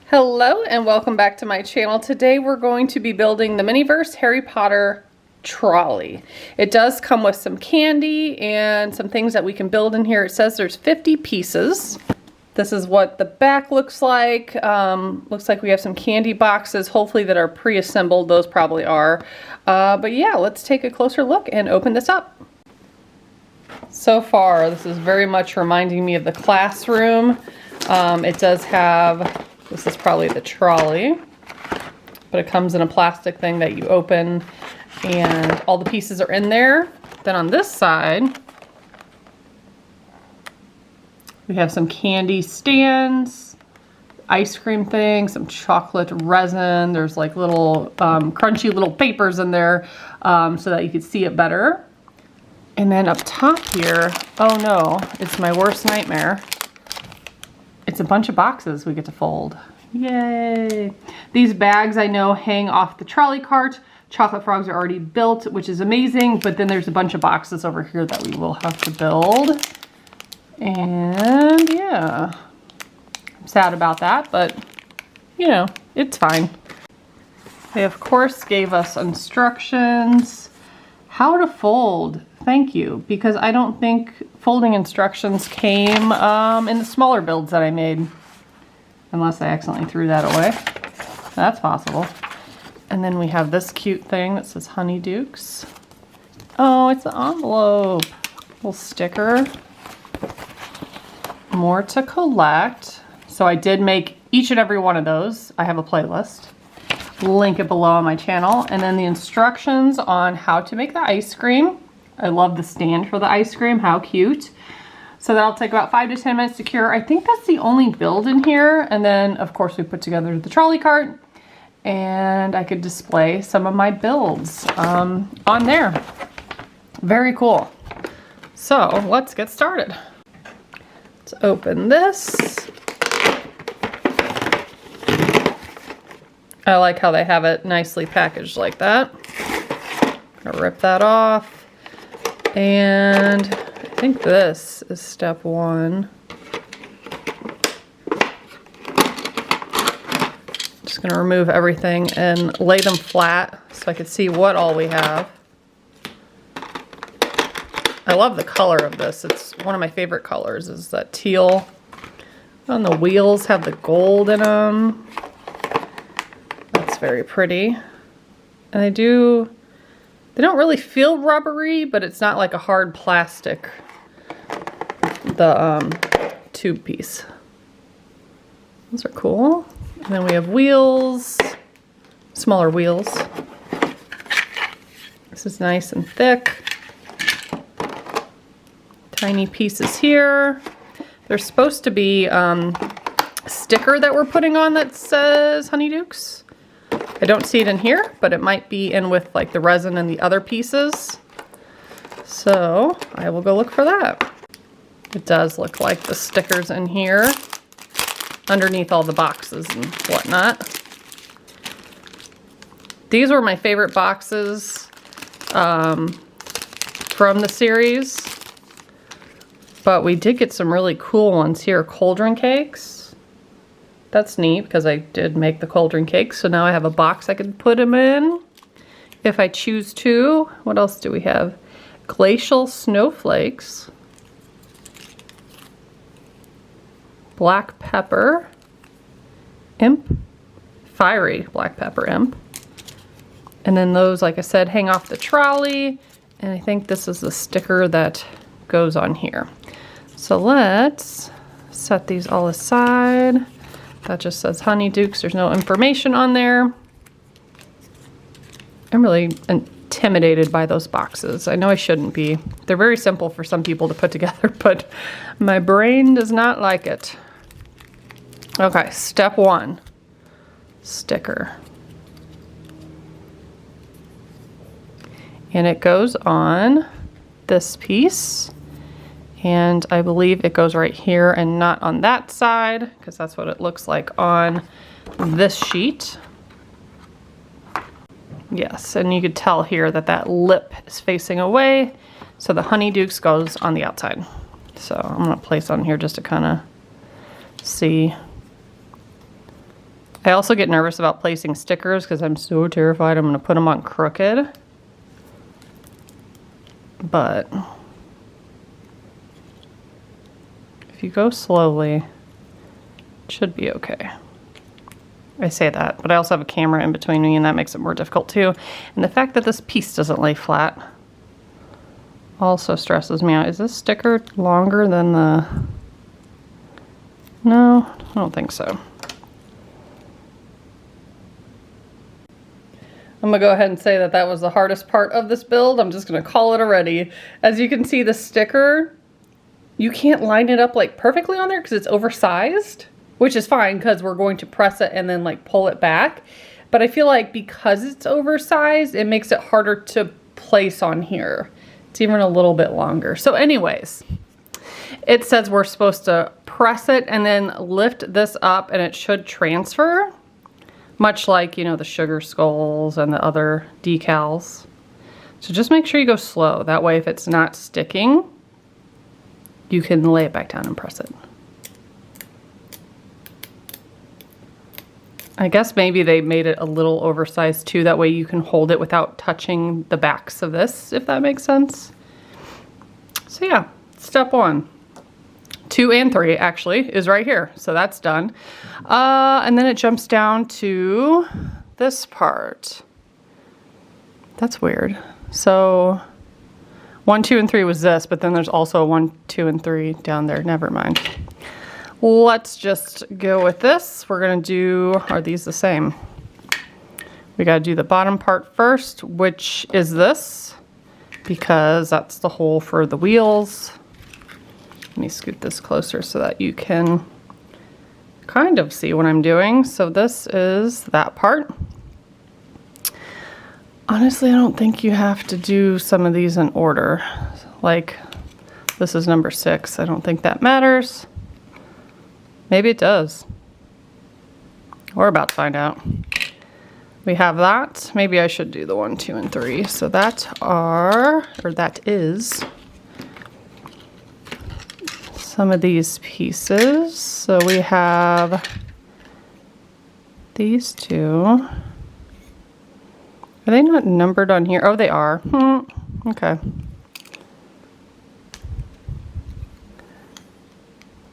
Hello and welcome back to my channel. Today we're going to be building the Miniverse Harry Potter trolley. It does come with some candy and some things that we can build in here. It says there's 50 pieces. This is what the back looks like. Looks like we have some candy boxes, hopefully that are pre-assembled. Those probably are. But yeah, let's take a closer look and open this up. So far, this is very much reminding me of the classroom. It does have, this is probably the trolley, but it comes in a plastic thing that you open and all the pieces are in there. Then on this side, we have some candy stands, ice cream thing, some chocolate resin. There's like little crunchy little papers in there so that you could see it better. And then up top here, oh no, it's my worst nightmare. It's a bunch of boxes we get to fold. Yay! These bags I know hang off the trolley cart. Chocolate frogs are already built, which is amazing, but then there's a bunch of boxes over here that we will have to build. And yeah, I'm sad about that, but you know, it's fine. They of course gave us instructions how to fold. Thank you, because I don't think folding instructions came in the smaller builds that I made. Unless I accidentally threw that away. That's possible. And then we have this cute thing that says Honeydukes. Oh, it's an envelope. Little sticker. More to collect. So I did make each and every one of those. I have a playlist. Link it below on my channel. And then the instructions on how to make the ice cream. I love the stand for the ice cream. How cute. So that'll take about 5 to 10 minutes to cure. I think that's the only build in here. And then of course we put together the trolley cart and I could display some of my builds on there. Very cool. So let's get started. Let's open this. I like how they have it nicely packaged like that. Gonna rip that off. And I think this is step one. Just gonna remove everything and lay them flat so I can see what all we have. I love the color of this. It's one of my favorite colors, is that teal. And the wheels have the gold in them. That's very pretty. And they don't really feel rubbery, but it's not like a hard plastic, the tube piece. Those are cool. And then we have wheels, smaller wheels. This is nice and thick. Tiny pieces here. There's supposed to be a sticker that we're putting on that says Honeydukes. I don't see it in here, but it might be in with like the resin and the other pieces. So I will go look for that. It does look like the stickers in here underneath all the boxes and whatnot. These were my favorite boxes from the series, but we did get some really cool ones here. Cauldron cakes. That's neat because I did make the cauldron cakes, so now I have a box I can put them in if I choose to. What else do we have? Glacial snowflakes. Black pepper. Imp. Fiery black pepper imp. And then those, like I said, hang off the trolley. And I think this is the sticker that goes on here. So let's set these all aside. That just says Honeydukes. There's no information on there. I'm really intimidated by those boxes. I know I shouldn't be. They're very simple for some people to put together, but my brain does not like it. Okay, step one, sticker. And it goes on this piece. And I believe it goes right here and not on that side, because that's what it looks like on this sheet. Yes, and you could tell here that that lip is facing away, so the Honeydukes goes on the outside. So I'm gonna place on here just to kind of see I also get nervous about placing stickers because I'm so terrified I'm going to put them on crooked. But if you go slowly, it should be okay. I say that, but I also have a camera in between me and that makes it more difficult too. And the fact that this piece doesn't lay flat also stresses me out. Is this sticker longer than the... No, I don't think so. I'm gonna go ahead and say that that was the hardest part of this build. I'm just gonna call it already. As you can see, the sticker, you can't line it up like perfectly on there because it's oversized, which is fine because we're going to press it and then like pull it back. But I feel like because it's oversized, it makes it harder to place on here. It's even a little bit longer. So anyways, it says we're supposed to press it and then lift this up and it should transfer. Much like, you know, the sugar skulls and the other decals. So just make sure you go slow. That way if it's not sticking, you can lay it back down and press it. I guess maybe they made it a little oversized too. That way you can hold it without touching the backs of this, if that makes sense. So yeah, step 1. 2 and 3 actually is right here. So that's done. And then it jumps down to this part. That's weird. So 1, 2, and 3 was this, but then there's also 1, 2, and 3 down there. Never mind. Let's just go with this. We're gonna do, are these the same? We gotta do the bottom part first, which is this, because that's the hole for the wheels. Let me scoot this closer so that you can kind of see what I'm doing. So this is that part. Honestly, I don't think you have to do some of these in order. Like this is number 6. I don't think that matters. Maybe it does. We're about to find out. We have that. Maybe I should do the 1, 2, and 3. So that is some of these pieces. So we have these 2. Are they not numbered on here? Oh, they are. Okay.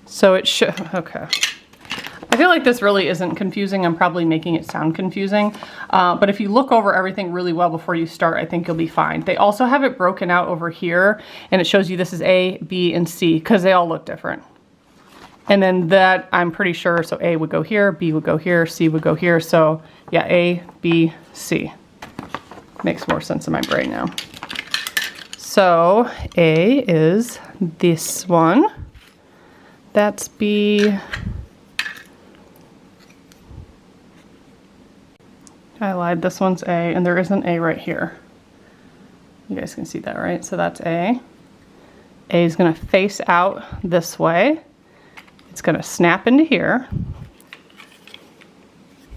So it should, okay. I feel like this really isn't confusing. I'm probably making it sound confusing. But if you look over everything really well before you start, I think you'll be fine. They also have it broken out over here and it shows you this is A, B, and C because they all look different. And then that, I'm pretty sure, so A would go here, B would go here, C would go here. So yeah, A, B, C. Makes more sense in my brain now. So A is this one. That's B. I lied, this one's A, and there is an A right here. You guys can see that, right? So that's A. A is gonna face out this way. It's gonna snap into here.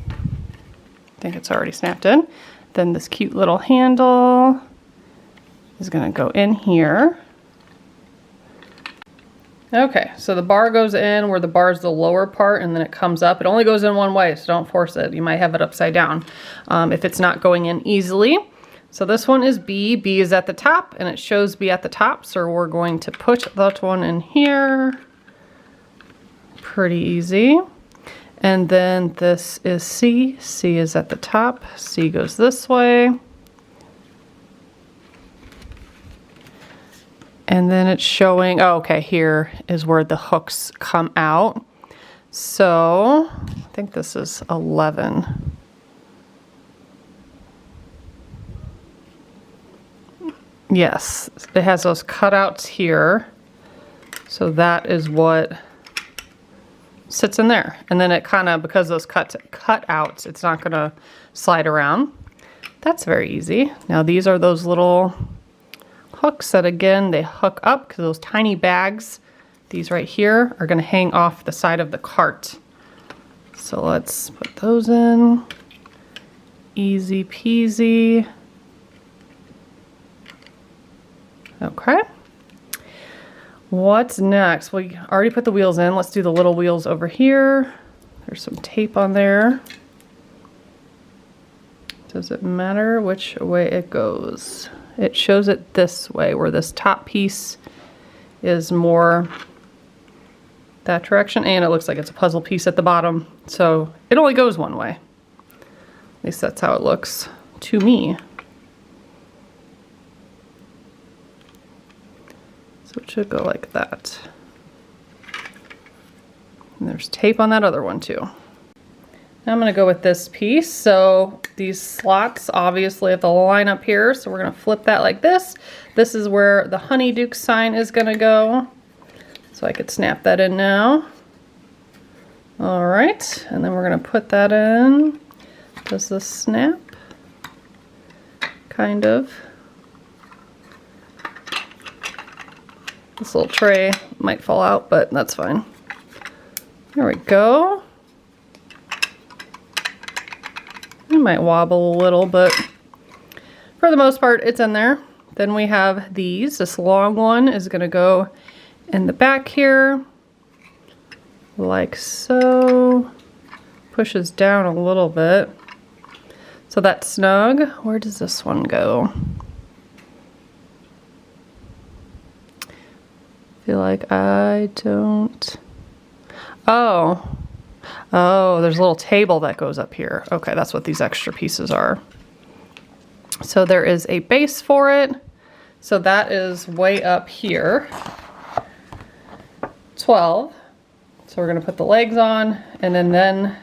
I think it's already snapped in. Then this cute little handle is gonna go in here. Okay, so the bar goes in where the bar is the lower part and then it comes up. It only goes in one way, so don't force it. You might have it upside down if it's not going in easily. So this one is B. B is at the top and it shows B at the top. So we're going to put that one in here. Pretty easy. And then this is C. C is at the top. C goes this way. And then it's showing, oh, okay, here is where the hooks come out. So I think this is 11. Yes, it has those cutouts here. So that is what sits in there. And then it kind of, because those cutouts, it's not gonna slide around. That's very easy. Now these are those little hooks that, again, they hook up because those tiny bags, these right here, are going to hang off the side of the cart. So let's put those in. Easy peasy. Okay. What's next? We already put the wheels in. Let's do the little wheels over here. There's some tape on there. Does it matter which way it goes? It shows it this way, where this top piece is more that direction, and it looks like it's a puzzle piece at the bottom, so it only goes one way. At least that's how it looks to me. So it should go like that. And there's tape on that other one too. Now I'm gonna go with this piece. So these slots obviously have the line up here, so we're gonna flip that like this. This is where the Honeyduke sign is gonna go. So I could snap that in now. All right, and then we're gonna put that in. Does this snap? Kind of. This little tray might fall out, but that's fine. There we go. It might wobble a little, but for the most part, it's in there. Then we have these. This long one is gonna go in the back here, like so. Pushes down a little bit. So that's snug. Where does this one go? I feel like I don't. Oh, there's a little table that goes up here. Okay, that's what these extra pieces are. So there is a base for it. So that is way up here. 12. So we're gonna put the legs on, and then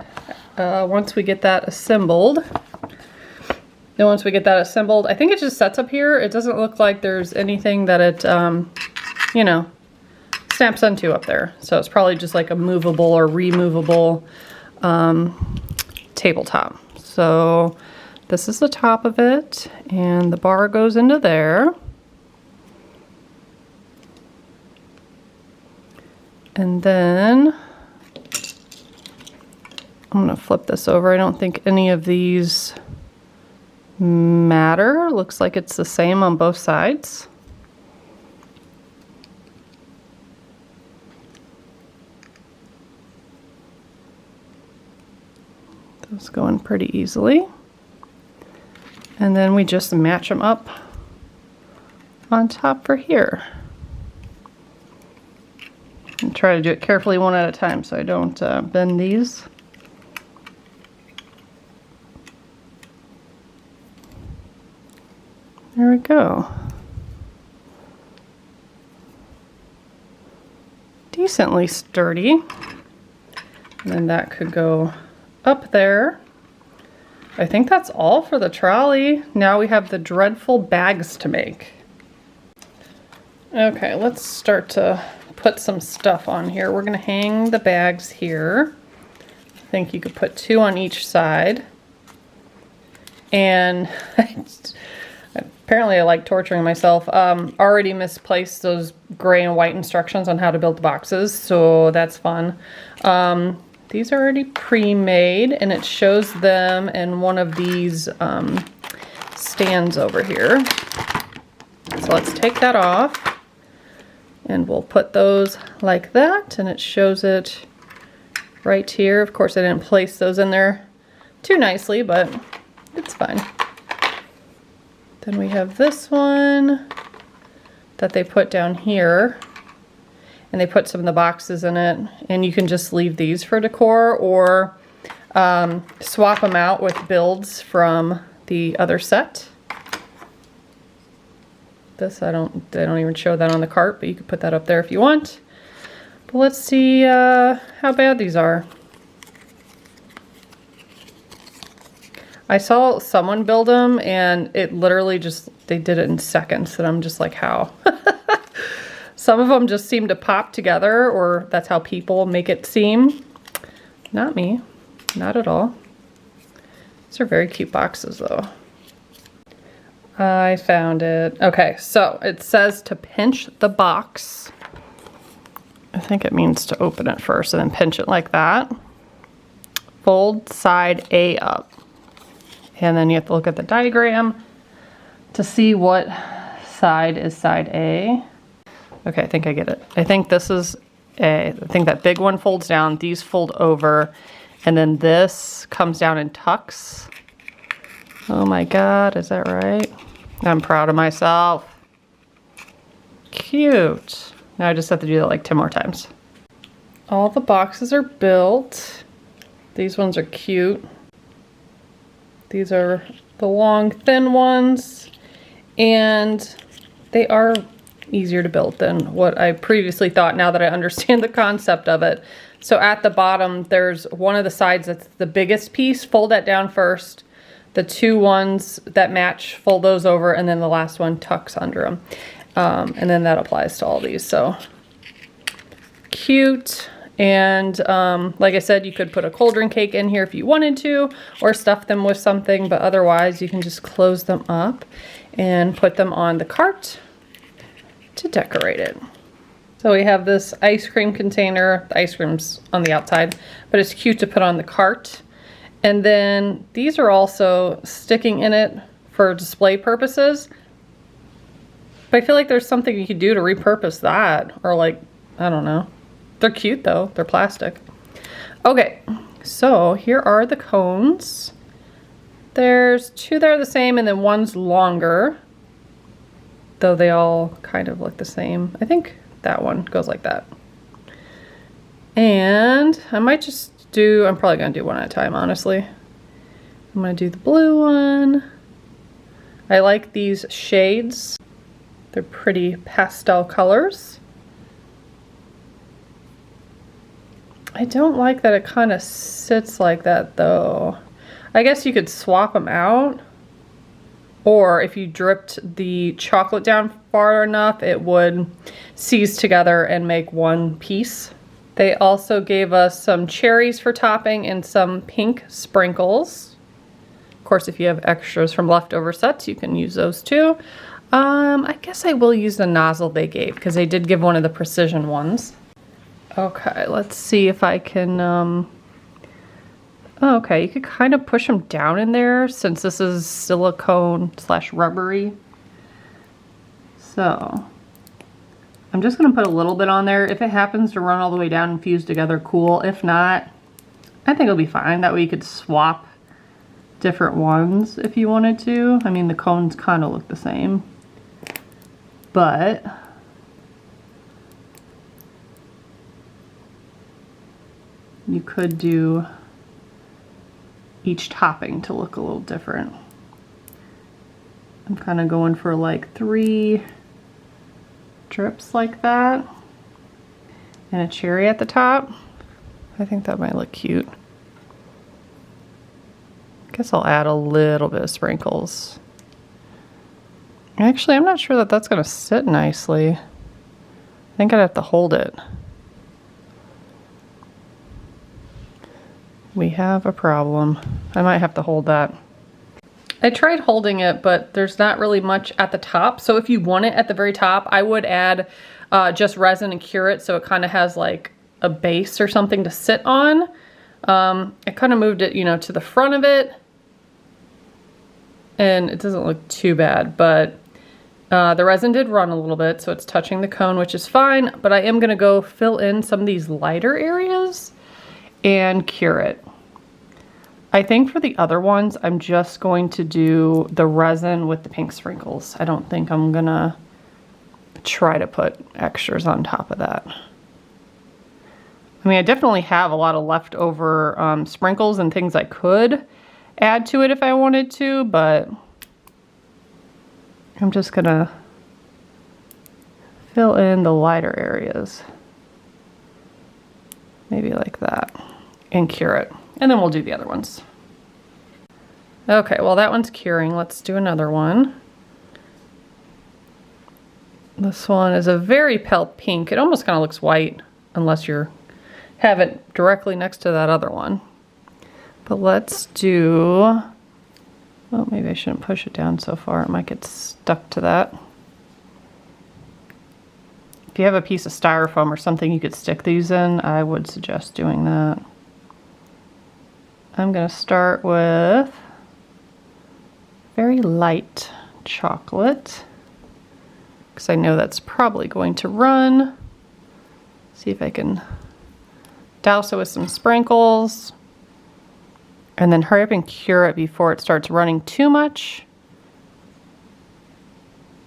once we get that assembled, I think it just sets up here. It doesn't look like there's anything that it, you know, snaps onto up there. So it's probably just like a movable or removable tabletop. So this is the top of it, and the bar goes into there. And then I'm gonna flip this over. I don't think any of these matter. Looks like it's the same on both sides. Those go in pretty easily. And then we just match them up on top for here. And try to do it carefully one at a time so I don't bend these. There we go. Decently sturdy. And then that could go up there. I think that's all for the trolley. Now we have the dreadful bags to make. Okay, let's start to put some stuff on here. We're gonna hang the bags here. I think you could put 2 on each side. And apparently I like torturing myself. Already misplaced those gray and white instructions on how to build the boxes, so that's fun. These are already pre-made, and it shows them in one of these stands over here. So let's take that off, and we'll put those like that, and it shows it right here. Of course, I didn't place those in there too nicely, but it's fine. Then we have this one that they put down here, and they put some of the boxes in it, and you can just leave these for decor or swap them out with builds from the other set. This, they don't even show that on the cart, but you could put that up there if you want. But let's see how bad these are. I saw someone build them, and it literally just, they did it in seconds, and I'm just like, how? Some of them just seem to pop together, or that's how people make it seem. Not me, not at all. These are very cute boxes though. I found it. Okay, so it says to pinch the box. I think it means to open it first and then pinch it like that. Fold side A up. And then you have to look at the diagram to see what side is side A. Okay, I think I get it. I think this is A. I think that big one folds down, these fold over, and then this comes down and tucks. Oh my God, is that right? I'm proud of myself. Cute. Now I just have to do that like 10 more times. All the boxes are built. These ones are cute. These are the long, thin ones, and they are easier to build than what I previously thought now that I understand the concept of it. So at the bottom, there's one of the sides that's the biggest piece. Fold that down first. The two ones that match, fold those over, and then the last one tucks under them. And then that applies to all these. So cute. And like I said, you could put a cold drink cake in here if you wanted to, or stuff them with something, but otherwise you can just close them up and put them on the cart to decorate it. So we have this ice cream container. The ice cream's on the outside, but it's cute to put on the cart. And then these are also sticking in it for display purposes. But I feel like there's something you could do to repurpose that, or like, I don't know. They're cute though, they're plastic. Okay, so here are the cones. There's two that are the same and then one's longer, though they all kind of look the same. I think that one goes like that. And I might just do, I'm probably gonna do one at a time, honestly. I'm gonna do the blue one. I like these shades. They're pretty pastel colors. I don't like that it kind of sits like that though. I guess you could swap them out, or if you dripped the chocolate down far enough, it would seize together and make one piece. They also gave us some cherries for topping and some pink sprinkles. Of course, if you have extras from leftover sets, you can use those too. I guess I will use the nozzle they gave because they did give one of the precision ones. Okay, let's see if I can, okay, you could kind of push them down in there since this is silicone / rubbery. So I'm just gonna put a little bit on there. If it happens to run all the way down and fuse together, cool. If not, I think it'll be fine. That way you could swap different ones if you wanted to. I mean, the cones kind of look the same, but you could do each topping to look a little different. I'm kind of going for like 3 drips like that and a cherry at the top. I think that might look cute. Guess I'll add a little bit of sprinkles. Actually, I'm not sure that that's gonna sit nicely. I think I'd have to hold it. We have a problem. I might have to hold that. I tried holding it, but there's not really much at the top. So if you want it at the very top, I would add just resin and cure it so it kind of has like a base or something to sit on. I kind of moved it, you know, to the front of it, and it doesn't look too bad, but the resin did run a little bit, so it's touching the cone, which is fine, but I am gonna go fill in some of these lighter areas and cure it. I think for the other ones, I'm just going to do the resin with the pink sprinkles. I don't think I'm gonna try to put extras on top of that. I mean, I definitely have a lot of leftover sprinkles and things I could add to it if I wanted to, but I'm just gonna fill in the lighter areas. Maybe like that, and cure it. And then we'll do the other ones. Okay, well that one's curing. Let's do another one. This one is a very pale pink. It almost kind of looks white unless you have it directly next to that other one. But let's do, well, maybe I shouldn't push it down so far. It might get stuck to that. If you have a piece of styrofoam or something you could stick these in, I would suggest doing that. I'm gonna start with very light chocolate, because I know that's probably going to run. See if I can douse it with some sprinkles. And then hurry up and cure it before it starts running too much,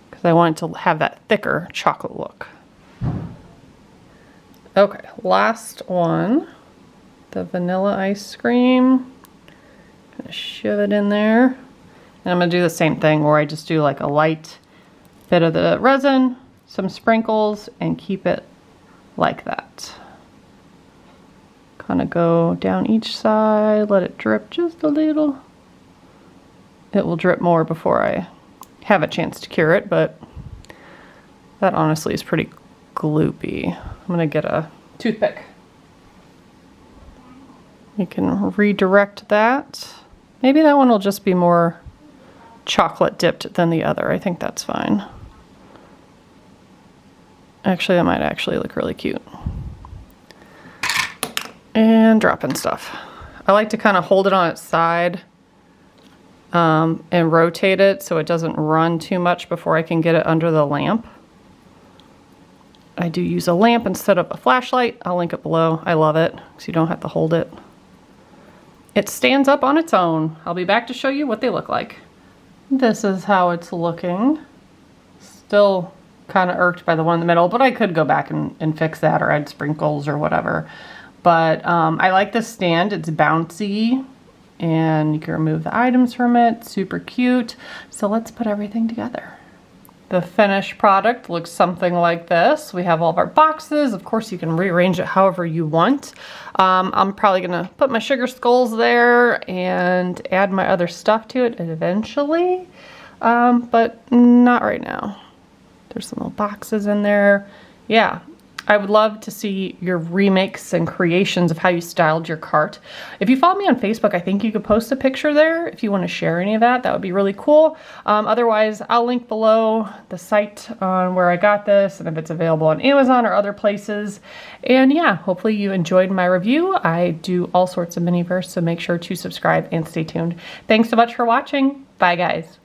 because I want it to have that thicker chocolate look. Okay, last one, the vanilla ice cream. Gonna shove it in there. And I'm gonna do the same thing where I just do like a light bit of the resin, some sprinkles, and keep it like that. Kind of go down each side, let it drip just a little. It will drip more before I have a chance to cure it, but that honestly is pretty gloopy. I'm gonna get a toothpick. You can redirect that. Maybe that one will just be more chocolate dipped than the other. I think that's fine. Actually, that might actually look really cute. And drop in stuff. I like to kind of hold it on its side and rotate it so it doesn't run too much before I can get it under the lamp. I do use a lamp instead of a flashlight. I'll link it below. I love it because you don't have to hold it. It stands up on its own. I'll be back to show you what they look like. This is how it's looking. Still kind of irked by the one in the middle, but I could go back and fix that or add sprinkles or whatever. But I like this stand. It's bouncy and you can remove the items from it. Super cute. So let's put everything together. The finished product looks something like this. We have all of our boxes. Of course, you can rearrange it however you want. I'm probably gonna put my sugar skulls there and add my other stuff to it eventually, but not right now. There's some little boxes in there. Yeah. I would love to see your remakes and creations of how you styled your cart. If you follow me on Facebook, I think you could post a picture there if you want to share any of that. That would be really cool. Otherwise, I'll link below the site on where I got this and if it's available on Amazon or other places. And yeah, hopefully you enjoyed my review. I do all sorts of Miniverse, so make sure to subscribe and stay tuned. Thanks so much for watching. Bye, guys.